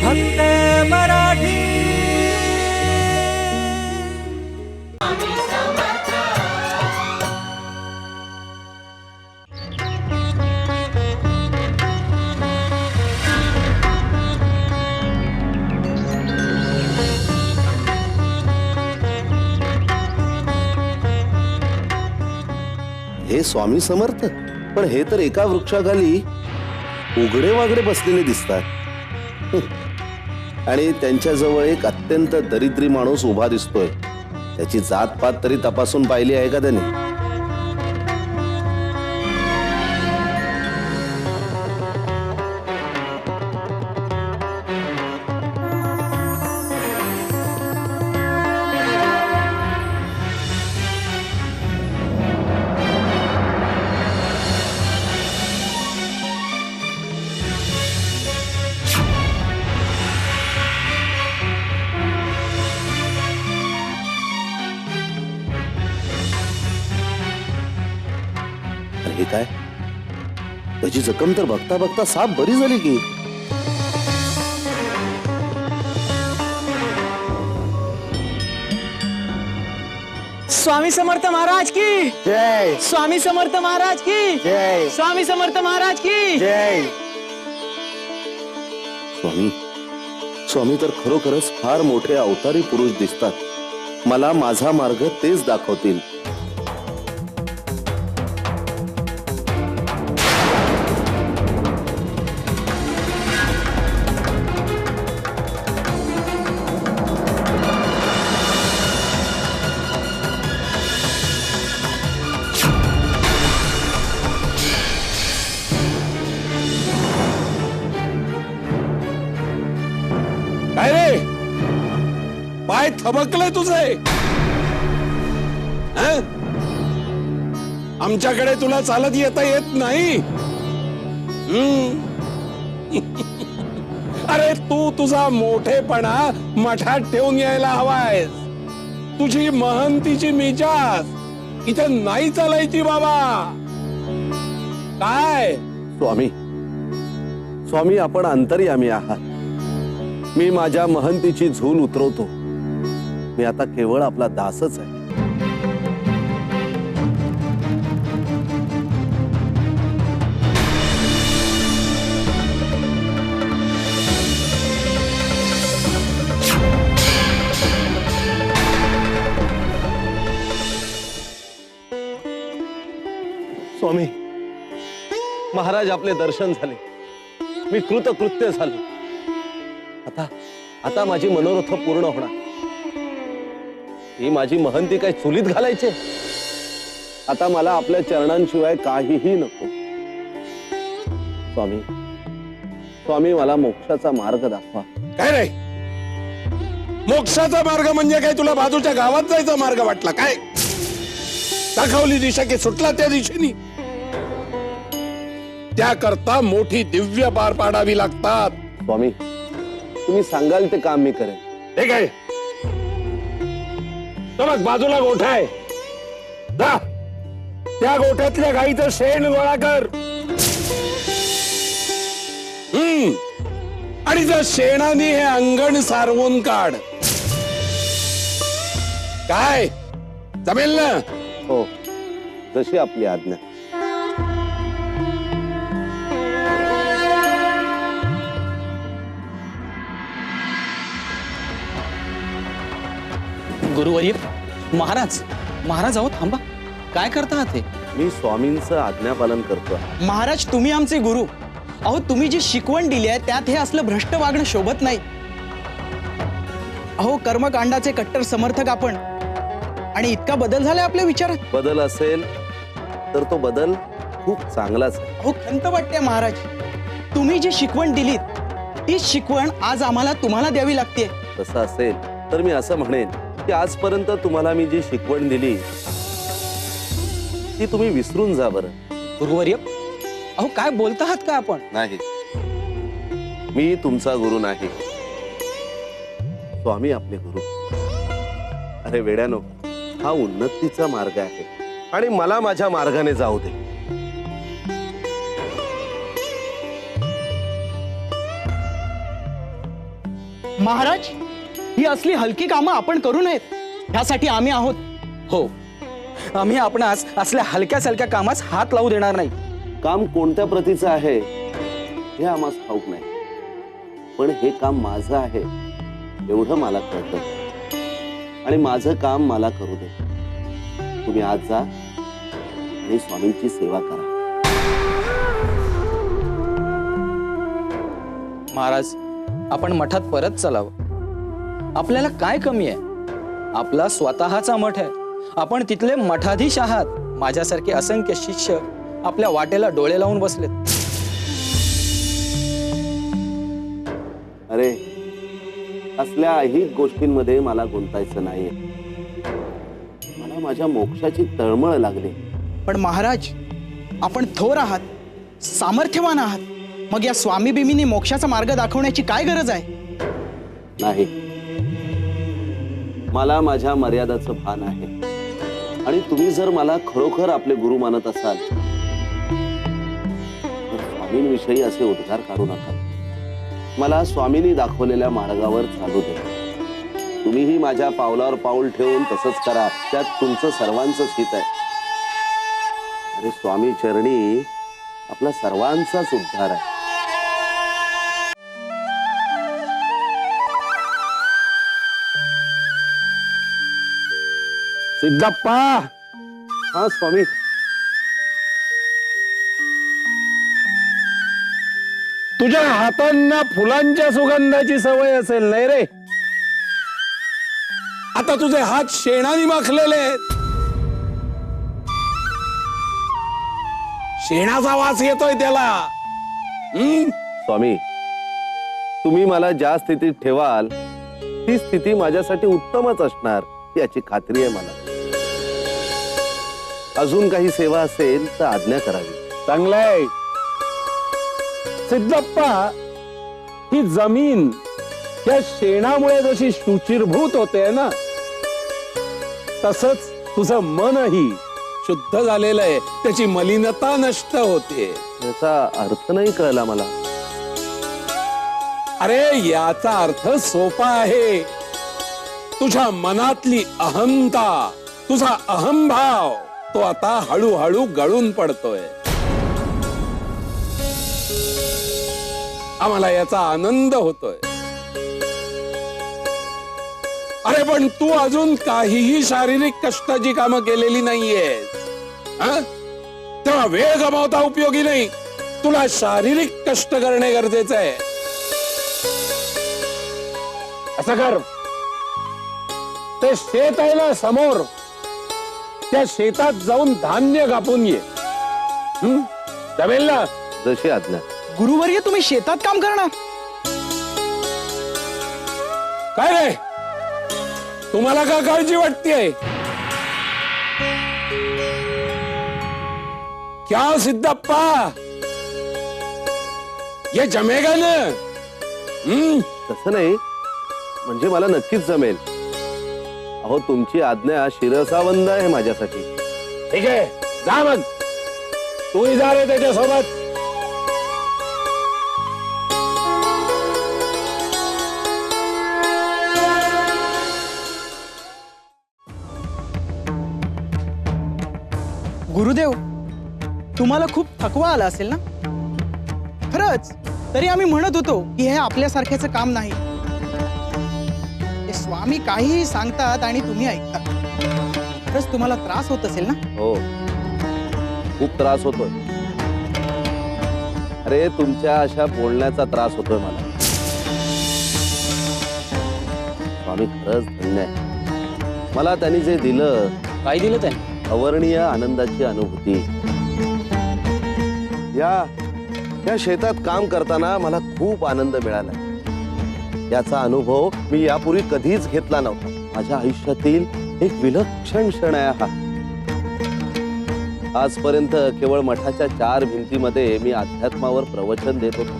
फक्त मराठी. हे स्वामी समर्थ, पण हे तर एका वृक्षाखाली उघडे वागडे बसलेले दिसतात आणि त्यांच्याजवळ एक अत्यंत दरिद्री माणूस उभा दिसतोय. त्याची जात पात तरी तपासून पाहिली आहे का त्याने? हे काय? त्याची जखम तर बघता बघता साप बरी झाली की. स्वामी समर्थ महाराज की जय. स्वामी समर्थ महाराज की जय. स्वामी समर्थ महाराज की जय. स्वामी स्वामी तर खरोखरच फार मोठे अवतारी पुरुष दिसतात. मला माझा मार्ग तेच दाखवतील. काय रे, पाय थबकले तुझे? हं? आमच्याकडे तुला चालत येता येत नाही? अरे तू तुझा मोठेपणा मठात ठेवून यायला हवायस. तुझी महंतीची मिजाज इथे नाही चालायची बाबा. काय स्वामी स्वामी आपण अंतर्यामी आहात. मी माझ्या महंतीची झूल उतरवतो. मी आता केवळ आपला दासच आहे. स्वामी महाराज आपले दर्शन झाले. मी कृतकृत्य झालो. आता आता माझी मनोरथ पूर्ण होणार. ही माझी महंती काय चुलीत घालायचे? आता मला आपल्या चरणांशिवाय काहीही नको. स्वामी स्वामी मला मोक्षाचा मार्ग दाखवा. काय रे, मोक्षाचा मार्ग म्हणजे काय? तुला बाजूच्या गावात जायचा मार्ग वाटला काय? दाखवली दिशा की सुटला त्या दिशेनी? त्याकरता मोठी दिव्य पार पाडावी लागतात. स्वामी तुम्ही सांगाल ते काम मी करेन. ठीक आहे, तो बघ बाजूला गोठा आहे. जा, त्या गोठ्यातल्या गाईचं शेण गोळा कर. आणि त्या शेणाने हे अंगण सारवून काढ. काय जमेल ना? हो, जशी आपली आज्ञा. गुरुवर्य, महाराज महाराज अहो थांबा. काय करता आहात हे? मी स्वामींचं आज्ञापालन करतो. महाराज तुम्ही आमचे गुरु. अहो तुम्ही जी शिकवण दिली आहे त्यात हे असलं भ्रष्ट वागणं शोभत नाही. अहो कर्मकांडाचे कट्टर समर्थक आपण, आणि इतका बदल झालाय आपल्या विचारात. बदल असेल तर तो बदल खूप चांगलाच आहे. अहो खंत वाटते महाराज, तुम्ही जी शिकवण दिलीत ती शिकवण आज आम्हाला तुम्हाला द्यावी लागते. तसं असेल तर मी असं म्हणेन की आजपर्यंत तुम्हाला मी जी शिकवण दिली ती तुम्ही विसरून जा बरं. गुरुवर्य अहो काय बोलता आहात का आपण? नाही, मी तुमचा गुरु नाही. स्वामी आपले गुरु. अरे वेड्यानो, हा उन्नतीचा मार्ग आहे आणि मला माझ्या मार्गाने जाऊ दे. महाराज, ही असली हलकी कामं आपण करू नयेत, ह्यासाठी आम्ही आहोत. हो, आम्ही आपणास असल्या हलक्या सलक्या कामास हात लावू देणार नाही. काम कोणत्या प्रतीचं आहे हे आम्हाला ठाऊक नाही, पण हे काम माझं आहे एवढं मला कळतं आणि माझं काम मला करू दे. तुम्ही आज जा आणि स्वामींची सेवा करा. महाराज, आपण मठात परत चलावं. आपल्याला काय कमी आहे? आपला स्वतःचा मठ आहे. आपण तिथले मठाधीश आहात. माझ्यासारखे असंख्य शिष्य आपल्या वाटेला डोळे लावून बसलेत. अरे, असल्या अहित गोष्टींमध्ये मला गुंतायचं नाहीये. मला माझ्या मोक्षाची तळमळ लागली. पण महाराज, आपण थोर आहात, सामर्थ्यवान आहात. मग या स्वामी बिमीनी मोक्षाचा मार्ग दाखवण्याची काय गरज आहे? नाही, मला माझ्या मर्यादाचं भान आहे आणि तुम्ही जर मला खरोखर आपले गुरु मानत असाल तर स्वामींविषयी असे उद्गार काढू नका. मला स्वामींनी दाखवलेल्या मार्गावर चालू दे. तुम्हीही माझ्या पावलावर पाऊल ठेवून तसंच करा. त्यात तुमचं सर्वांचंच हित आहे. अरे, स्वामी चरणी आपला सर्वांचाच उद्धार आहे. सिद्धप्पा, हा स्वामी. तुझ्या हातांना फुलांच्या सुगंधाची सवय असेल नाही रे? आता तुझे हात शेणाने माखलेले आहेत. शेणाचा वास येतोय त्याला. स्वामी, तुम्ही मला ज्या स्थितीत ठेवाल ती स्थिती माझ्यासाठी उत्तमच असणार याची खात्री आहे मला. अजून काही सेवा असेल तर आज्ञा करावी. चांगलंय सिद्धप्पा. ही जमीन या शेणामुळे जशी शुचिरभूत होते ना, तसंच तुझं मनही शुद्ध झालेलं आहे. त्याची मलिनता नष्ट होते. याचा अर्थ नाही कळला मला. अरे, याचा अर्थ सोपा आहे. तुझ्या मनातली अहंता, तुझा अहंभाव तो आता हळूहळू गळून पडतोय. आम्हाला याचा आनंद होतोय. अरे, पण तू अजून काहीही शारीरिक कष्टाची कामं केलेली नाहीयेस. तेव्हा वेळ गमावता उपयोगी नाही. तुला शारीरिक कष्ट करणे गरजेचं आहे. असं कर, ते शेत आहे ना समोर, त्या शेतात जाऊन धान्य कापून ये. जमेल ना? जशी आज्ञा. गुरुवर्य, तुम्ही शेतात काम करणार? काय रे, तुम्हाला का काळजी वाटतेय? क्या सिद्धप्पा, ये जमेगा ना? तसं नाही, म्हणजे मला नक्कीच जमेल. अहो, तुमची आज्ञा शिरसावंद आहे माझ्यासाठी. ठीक आहे, जा मग. तूही जा रे त्याच्यासोबत. गुरुदेव, तुम्हाला खूप थकवा आला असेल ना? खरंच, तरी आम्ही म्हणत होतो की हे आपल्यासारख्याचं काम नाही. ते स्वामी काहीही सांगतात आणि तुम्ही ऐकता. खरंच तुम्हाला त्रास होत असेल ना? हो, खूप त्रास होतोय. अरे, तुमच्या अशा बोलण्याचा त्रास होतोय मला. स्वामी खरंच धन्य आहे. मला त्यांनी जे दिलं, काय दिलं त्याने? अवर्णीय आनंदाची अनुभूती. या शेतात काम करताना मला खूप आनंद मिळाला. याचा अनुभव मी यापूर्वी कधीच घेतला नव्हता. माझ्या आयुष्यातील एक विलक्षण क्षण आहे हा. आजपर्यंत केवळ मठाच्या 4 भिंतीमध्ये मी अध्यात्मावर प्रवचन देत होतो,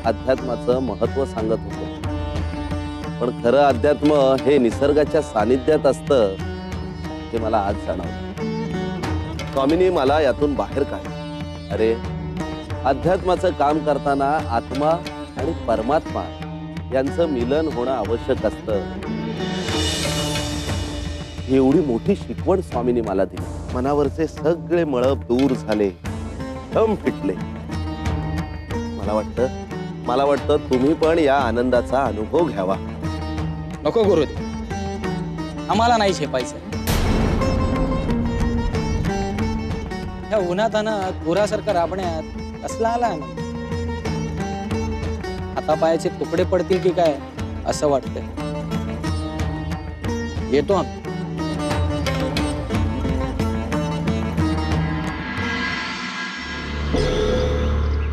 अध्यात्माचं महत्व सांगत होतो. पण खरं अध्यात्म हे निसर्गाच्या सानिध्यात असतं हे मला आज जाणवलं. स्वामींनी मला यातून बाहेर काढलं. अरे, अध्यात्माचं काम करताना आत्मा आणि परमात्मा यांचं मिलन होणं आवश्यक असतं. एवढी मोठी शिकवण स्वामींनी मला दिली. मनावरचे सगळे मळब दूर झाले, दम फिटले. मला वाटतं तुम्ही पण या आनंदाचा अनुभव घ्यावा. नको गुरुदेव, आम्हाला नाही झेपायचं. ह्या उन्हातानात पुरासारखं राबण्यात कसला आला ना. हातापायाचे तुकडे पडतील की काय असं वाटतंय. येतो आम्ही.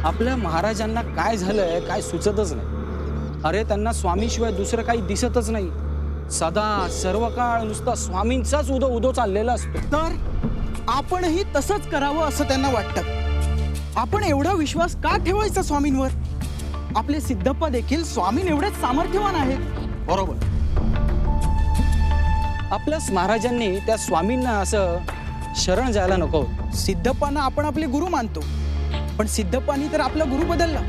आपल्या महाराजांना काय झालंय काय सुचतच नाही. अरे त्यांना स्वामीशिवाय दुसरं काही दिसतच नाही. सदा सर्व काळ नुसता स्वामींचाच उदो उदो चाललेला असतो. तर आपणही तसंच करावं असं त्यांना वाटतं. आपण एवढा विश्वास का ठेवायचा स्वामींवर? आपले सिद्धप्पा देखील स्वामीं एवढेच सामर्थ्यवान आहेत. बरोबर. आपल्याच महाराजांनी त्या स्वामींना असं शरण जायला नको. सिद्धप्पांना आपण आपले गुरु मानतो, पण सिद्धप्पांनी तर आपला गुरु बदलला.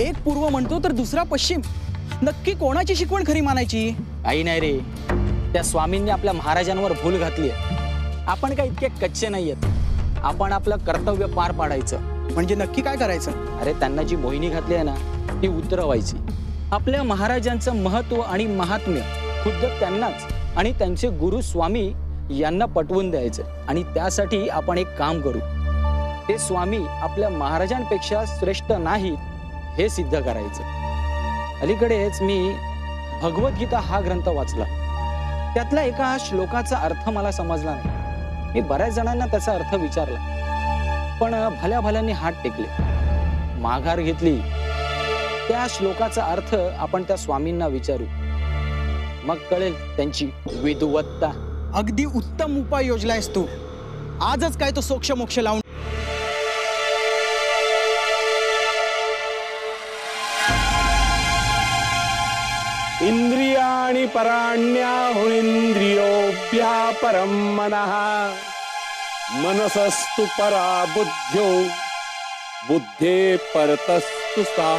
एक पूर्व म्हणतो तर दुसरा पश्चिम. नक्की कोणाची शिकवण खरी मानायची? काही नाही रे, त्या स्वामींनी आपल्या महाराजांवर भूल घातली. आपण काय इतके कच्चे नाहीयेत. आपण आपलं कर्तव्य पार पाडायचं. म्हणजे नक्की काय करायचं? अरे त्यांना जी मोहिनी घातली आहे ना ती उतरवायची. आपल्या महाराजांचं महत्व आणि महात्म्य खुद्द त्यांनाच आणि त्यांचे गुरु स्वामी यांना पटवून द्यायचं. आणि त्यासाठी आपण एक काम करू. ते स्वामी आपल्या महाराजांपेक्षा श्रेष्ठ नाहीत हे सिद्ध करायचं. अलीकडेच मी भगवद्गीता हा ग्रंथ वाचला. त्यातला एका श्लोकाचा अर्थ मला समजला नाही. मी बऱ्याच जणांना त्याचा अर्थ विचारला, पण भल्या भल्यांनी हात टेकले, माघार घेतली. त्या श्लोकाचा अर्थ आपण त्या स्वामींना विचारू, मग कळेल त्यांची विद्वत्ता. अगदी उत्तम उपाय योजलायस तू. आजच काय तो सोक्ष मोक्ष लावून. इंद्रियाणि पराण्याहुरिंद्रियोऽभ्या परं मनः मनसस्तु परा बुद्ध्यो बुद्धे परतस्तु सा.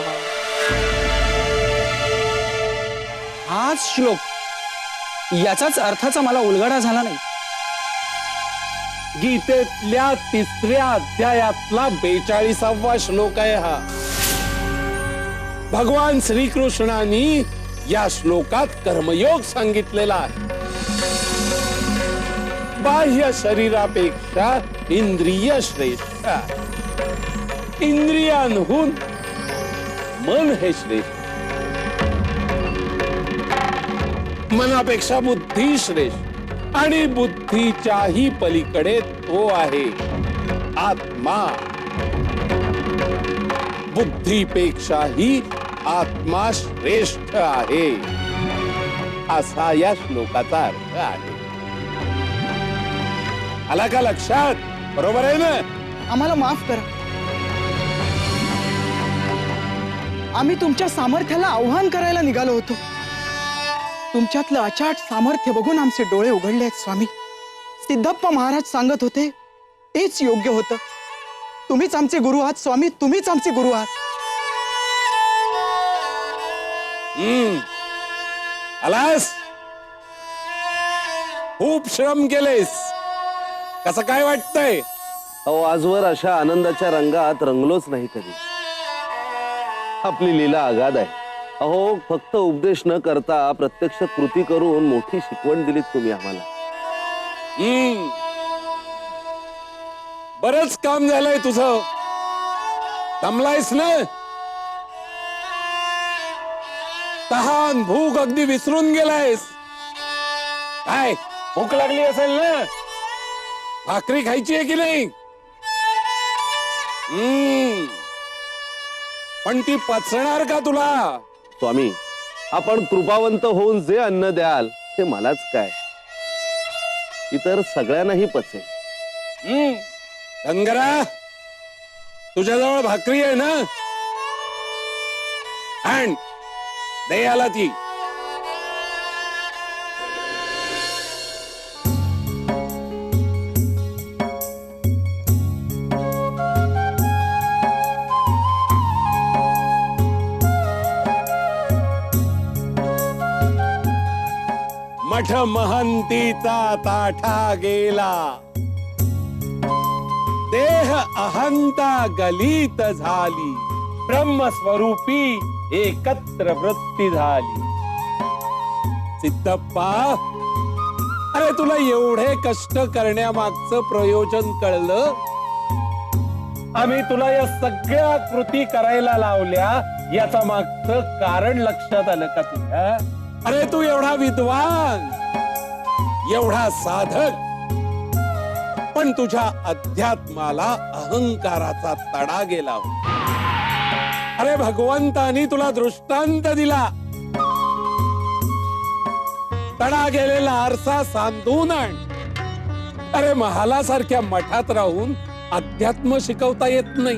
हाच श्लोक, याचाच अर्थाचा मला उलगडा झाला नाही. गीतेतल्या 3ऱ्या अध्यायातला 42वा श्लोक आहे हा. भगवान श्रीकृष्णांनी या श्लोकात कर्मयोग सांगितलेला आहे. बाह्य शरीरापेक्षा इंद्रिय श्रेष्ठ. इंद्रियांहून मन हे श्रेष्ठ. मनापेक्षा बुद्धी श्रेष्ठ आणि बुद्धीच्याही पलीकडे तो आहे आत्मा. बुद्धीपेक्षाही आत्मा श्रेष्ठ आहे असा या श्लोकाचा अर्थ आहे. आला का लक्षात? बरोबर आहे ना? आम्हाला माफ करा. आम्ही तुमच्या सामर्थ्याला आव्हान करायला निघालो होतो. तुमच्यातलं अचाट सामर्थ्य बघून आमचे डोळे उघडले आहेत स्वामी. सिद्धप्पा महाराज सांगत होते तेच योग्य होतं. तुम्हीच आमचे गुरु आहात स्वामी, तुम्हीच आमचे गुरु आहात. आलास? खूप श्रम केलेस. कसं काय वाटतंय? अहो, आजवर अशा आनंदाच्या रंगात रंगलोच नाही कधी. आपली लीला आगाध आहे. अहो, फक्त उपदेश न करता प्रत्यक्ष कृती करून मोठी शिकवण दिलीत तुम्ही आम्हाला. बरंच काम झालंय तुझं. दमलायस ना? तहान भूक अगदी विसरून गेलायस. काय भूक लागली असेल ना? भाकरी खायची आहे की नाही? पण ती पचणार का तुला? स्वामी, आपण कृपावंत होऊन जे अन्न द्याल ते मलाच काय, इतर सगळ्यांनाही पचेल. धनगरा, तुझ्याजवळ भाकरी आहे ना? आण, दे आला ती. मठ महंतीचा ताठा गेला, देह अहंता गलित झाली, ब्रह्मस्वरूपी एकत्र वृत्ती झाली. सिद्धप्पा, अरे तुला एवढे कष्ट करण्यामागचं प्रयोजन कळलं? आम्ही तुला या सगळ्या कृती करायला लावल्या, याचा मागचं कारण लक्षात आलं का तुझ्या? अरे तू एवढा विद्वान, एवढा साधक, पण तुझ्या अध्यात्माला अहंकाराचा तडा गेला होता. अरे भगवंतानी तुला दृष्टांत दिला, तडा गेलेला आरसा सांधून आण. अरे महालासारख्या मठात राहून अध्यात्म शिकवता येत नाही.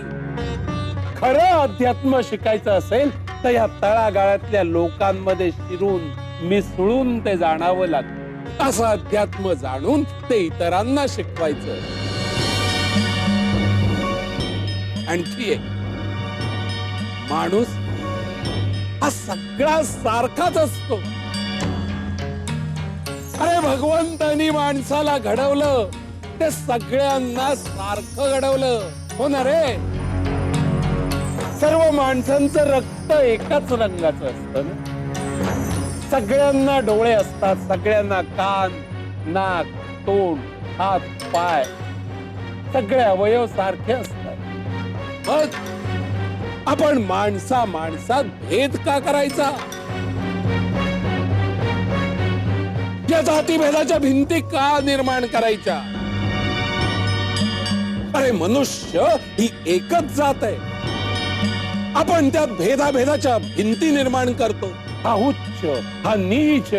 खरं अध्यात्म शिकायचं असेल तर या तळागाळातल्या लोकांमध्ये शिरून मिसळून ते जाणावं लागतं. असं अध्यात्म जाणून ते इतरांना शिकवायचं. आणखी एक, माणूस हा सगळा सारखाच असतो. अरे भगवंतानी माणसाला घडवलं, ते सगळ्यांना सारखं घडवलं, हो ना रे? सर्व माणसांचं रक्त एकाच रंगाचं असतं ना. सगळ्यांना डोळे असतात, सगळ्यांना कान, नाक, तोंड, हात, पाय, सगळे अवयव सारखे असतात. मग आपण माणसात भेद का करायचा? या जातीभेदाच्या भिंती का निर्माण करायच्या? अरे मनुष्य ही एकच जात आहे, आपण त्यात भेदाभेदाच्या भिंती निर्माण करतो. हा उच्च, हा नीच,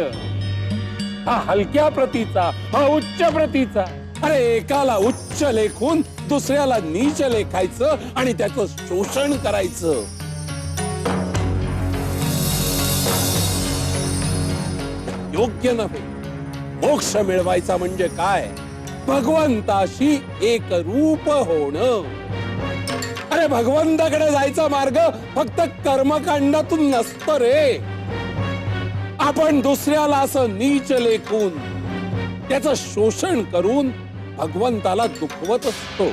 हा हलक्या प्रतीचा, हा उच्च प्रतीचा. अरे एकाला उच्च लेखून दुसऱ्याला नीच लेखायचं आणि त्याचं शोषण करायचं. योग्य नव्हे. मोक्ष मिळवायचा म्हणजे काय? भगवंताशी एक रूप होणं. अरे भगवंताकडे जायचा मार्ग फक्त कर्मकांडातून नसतो रे. आपण दुसऱ्याला असं नीच लेखून त्याचं शोषण करून भगवंताला दुखवत असतो.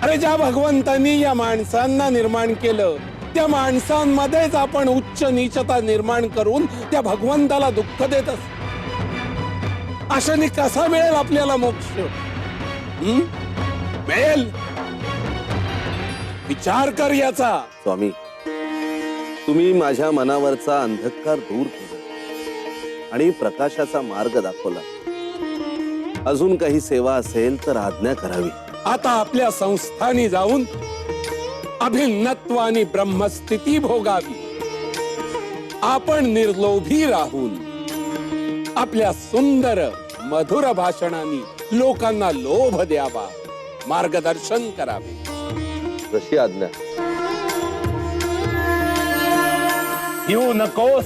अरे ज्या भगवंतांनी या माणसांना निर्माण केलं, त्या माणसांमध्येच आपण उच्च नीचता निर्माण करून त्या भगवंताला दुःख देत असतो. अशाने कसा मिळेल आपल्याला मोक्ष? मिळेल? विचार कर याचा. स्वामी, तुम्ही माझ्या मनावरचा अंधकार दूर केला आणि प्रकाशाचा मार्ग दाखवला. अजून काही सेवा असेल तर आज्ञा करावी. आता आपल्या संस्थानी जाऊन अभिन्नत्व आणि ब्रह्मस्थिती भोगावी. आपण निर्लोभी राहून आपल्या सुंदर मधुर भाषणांनी लोकांना लोभ द्यावा, मार्गदर्शन करावे. जशी आज्ञा. येऊ नकोस